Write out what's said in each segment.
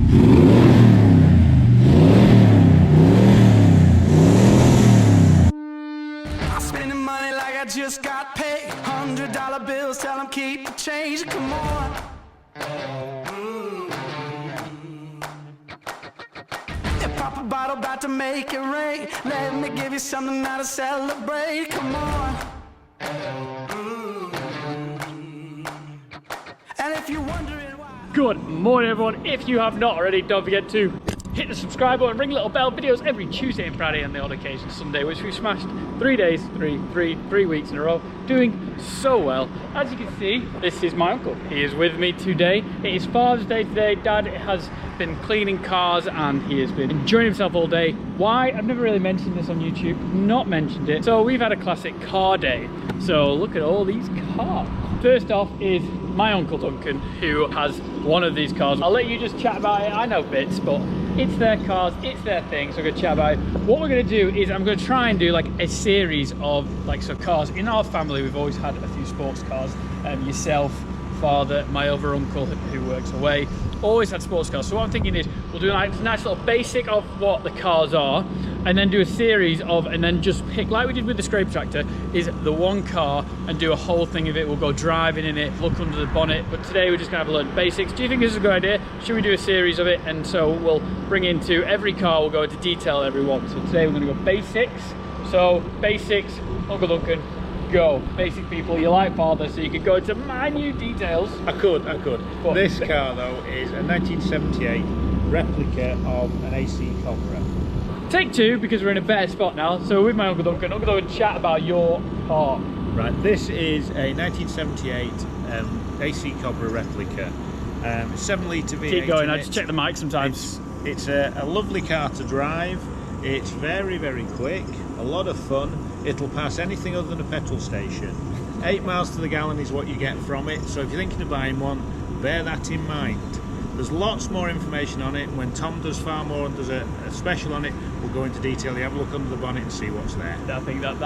I'm spending money like I just got paid. $100 bills, tell them keep the change. Come on. Pop a bottle, about to make it rain. Let me give you something now to celebrate. Come on. And if you're wondering why. Good morning, everyone. If you have not already, don't forget to hit the subscribe button, ring the little bell. Videos every Tuesday and Friday, and the odd occasion Sunday, which we've smashed 3 days, three weeks in a row, doing so well. As you can see, this is my uncle. He is with me today. It is Father's Day today. Dad has been cleaning cars and he has been enjoying himself all day. Why? I've never really mentioned this on YouTube, not mentioned it. So we've had a classic car day. So look at all these cars. First off is my Uncle Duncan, who has one of these cars. I'll let you just chat about it. I know bits, but it's their cars, it's their thing, so I'm gonna chat about it. What we're gonna do is I'm gonna try and do like a series of like some cars. In our family, we've always had a few sports cars. Yourself, father, my other uncle who works away, always had sports cars. So what I'm thinking is we'll do a nice little basic of what the cars are, and then do a series of, and then just pick, like we did with the scrape tractor, is the one car and do a whole thing of it. We'll go driving in it, look under the bonnet, but today we're just gonna have a load of basics. Do you think this is a good idea? Should we do a series of it? And so we'll bring into every car, we'll go into detail every one. So today we're gonna go basics. So basics, Uncle Duncan, go. Basic people, you like father, so you could go into minute details. I could. This car though is a 1978 replica of an AC Cobra. Take two, because we're in a better spot now. So with my Uncle Duncan, chat about your car. Right, this is a 1978 AC Cobra replica. 7 litre V8. Keep going, I just check the mic sometimes. It's a lovely car to drive. It's very, very quick, a lot of fun. It'll pass anything other than a petrol station. 8 miles to the gallon is what you get from it. So if you're thinking of buying one, bear that in mind. There's lots more information on it. When Tom does far more and does a special on it, we'll go into detail. You have a look under the bonnet and see what's there. I think that's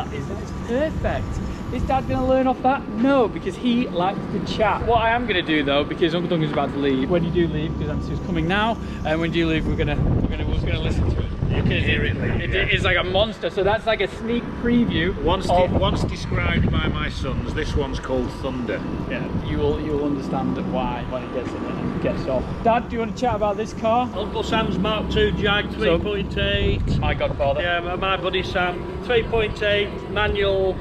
perfect. Is Dad going to learn off that? No, because he likes to chat. What I am going to do though, because Uncle Duncan's about to leave, when you do leave, because that's who's coming now, and when you leave, we're gonna listen to it. You can hear it. It is like a monster. So that's like a sneak preview. Once described by my sons, this one's called Thunder. Yeah, you'll understand why when it gets in it and gets off. Dad, do you want to chat about this car? Uncle Sam's Mark II Jag 3.8. My godfather. Yeah, my buddy Sam. 3.8 manual.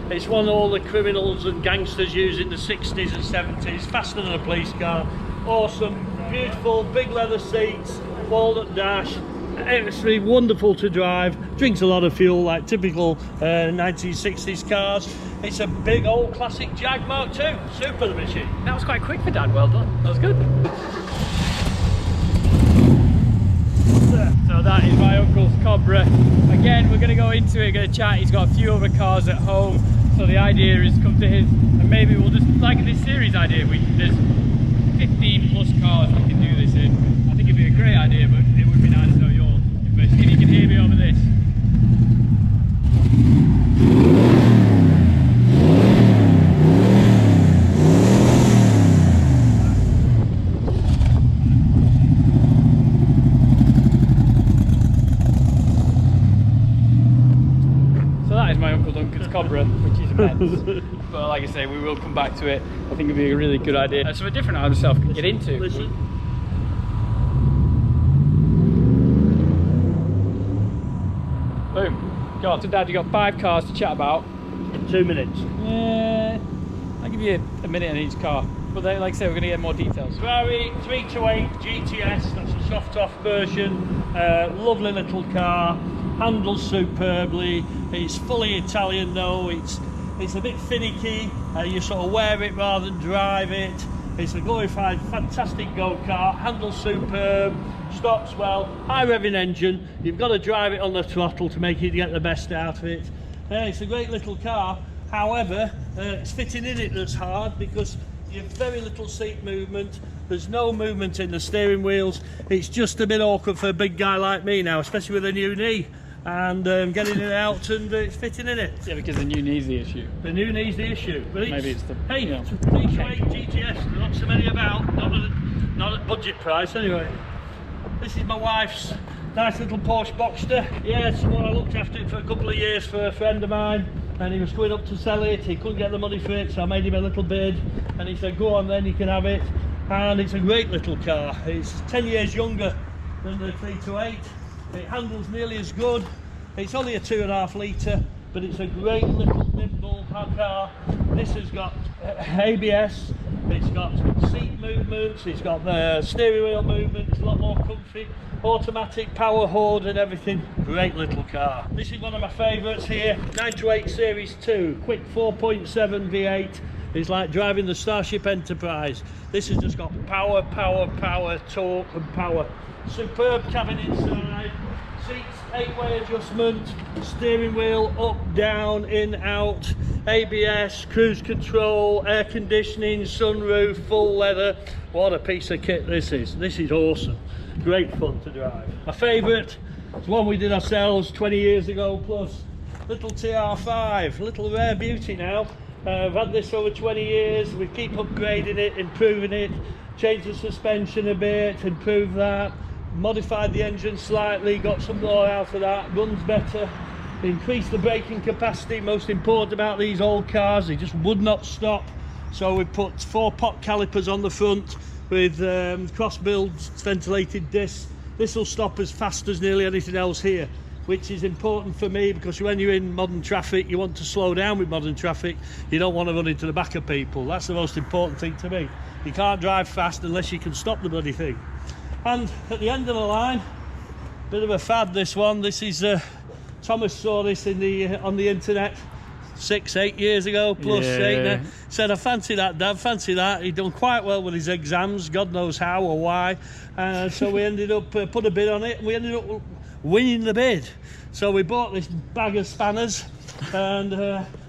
It's one all the criminals and gangsters used in the 60s and 70s. Faster than a police car. Awesome, beautiful, big leather seats, walnut dash. It's really wonderful to drive. Drinks a lot of fuel like typical 1960s cars. It's a big old classic Jag Mark II. Super, the machine. That was quite quick for Dad. Well done. That was good. So that is my uncle's Cobra. Again, we're going to go into it, going to chat. He's got a few other cars at home. So the idea is come to his, and maybe we'll just, like this series idea, there's 15 plus cars we can do this in. I think it'd be a great idea, but it would be nice to know your information. If you can hear me over this. So that is my Uncle Duncan's Cobra, which is immense. But like I say, we will come back to it. I think it'd be a really good idea. So a different I myself can get into. Listen. Boom. Go on. So Dad, you got 5 cars to chat about. In 2 minutes. Yeah, I'll give you a minute on each car. But then, like I say, we're going to get more details. Ferrari 328 GTS, that's a soft-off version. Lovely little car, handles superbly. It's fully Italian though. It's a bit finicky. You sort of wear it rather than drive it. It's a glorified, fantastic go-kart. Handles superb, stops well, high revving engine. You've got to drive it on the throttle to make it get the best out of it. It's a great little car. However, it's fitting in it that's hard because you have very little seat movement. There's no movement in the steering wheels. It's just a bit awkward for a big guy like me now, especially with a new knee. And getting it out and it's fitting in it. Yeah, because the new knee's the issue. The new knee's the issue. But maybe it's the... Hey, yeah. 328 GTS, there are not so many about. Not at budget price anyway. This is my wife's nice little Porsche Boxster. Yeah, someone I looked after it for a couple of years for a friend of mine, and he was going up to sell it. He couldn't get the money for it, so I made him a little bid, and he said, go on then, you can have it. And it's a great little car. It's 10 years younger than the 328. It handles nearly as good. It's only a 2.5 litre, but it's a great little nimble car. This has got ABS, it's got seat movements, it's got the steering wheel movement, it's a lot more comfy, automatic power hoard and everything. Great little car. This is one of my favourites here, 928 Series 2, quick 4.7 V8. It's like driving the Starship Enterprise. This has just got power, torque and power. Superb cabin inside. Seats, 8-way adjustment, steering wheel up, down, in, out, ABS, cruise control, air conditioning, sunroof, full leather. What a piece of kit this is. This is awesome. Great fun to drive. My favourite is one we did ourselves 20 years ago plus. Little TR5, little rare beauty now. I've had this over 20 years. We keep upgrading it, improving it, change the suspension a bit, improve that. Modified the engine slightly, got some more out of that, runs better, increased the braking capacity. Most important about these old cars, they just would not stop, so we put 4-pot calipers on the front with cross-build ventilated discs. This will stop as fast as nearly anything else here, which is important for me because when you're in modern traffic, you want to slow down with modern traffic. You don't want to run into the back of people. That's the most important thing to me. You can't drive fast unless you can stop the bloody thing. And at the end of the line, bit of a fad this one. This is Thomas saw this in on the internet 6-8 years ago plus. Yeah. Said, I fancy that, Dad, fancy that. He'd done quite well with his exams, God knows how or why, so we ended up put a bid on it, and we ended up winning the bid. So we bought this bag of spanners, and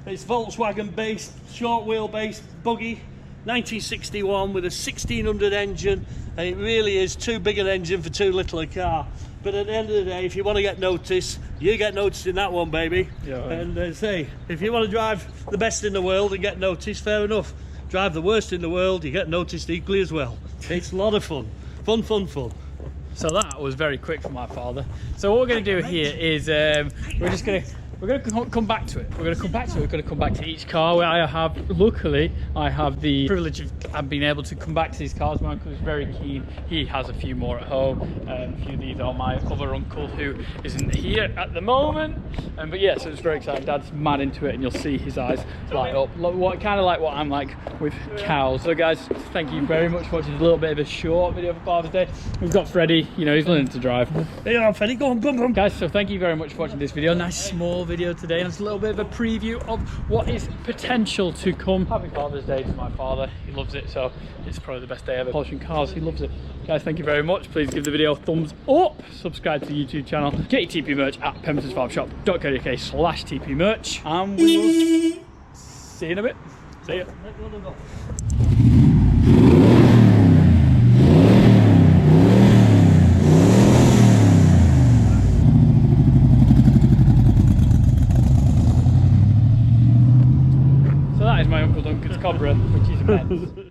it's Volkswagen based, short wheelbase buggy, 1961 with a 1600 engine, and it really is too big an engine for too little a car. But at the end of the day, if you want to get noticed, you get noticed in that one, baby. Yeah, right. And say, if you want to drive the best in the world and get noticed, fair enough. Drive the worst in the world, you get noticed equally as well. It's a lot of fun. Fun, fun, fun. So that was very quick for my father. So what we're going to do here is we're going to come back to it. We're going to come back to it. We're going to come back to each car. Where luckily, I have the privilege of being able to come back to these cars. My uncle is very keen. He has a few more at home. A few of these are my other uncle who isn't here at the moment. But yeah, so it's very exciting. Dad's mad into it, and you'll see his eyes light up. Kind of like what I'm like with cows. So guys, thank you very much for watching a little bit of a short video for Father's Day. We've got Freddie. You know, he's learning to drive. There you are, Freddie. Go on, boom, boom. Guys, so thank you very much for watching this video. Nice small video today, and it's a little bit of a preview of what is potential to come. Happy Father's Day to my father. He loves it, so it's probably the best day ever. Polishing cars, he loves it. Guys, thank you very much. Please give the video a thumbs up. Subscribe to the YouTube channel. Get your TP merch at pembertonsfarmshop.co.uk/TP merch, and we will see you in a bit. See ya. That is my Uncle Duncan's Cobra, which is immense.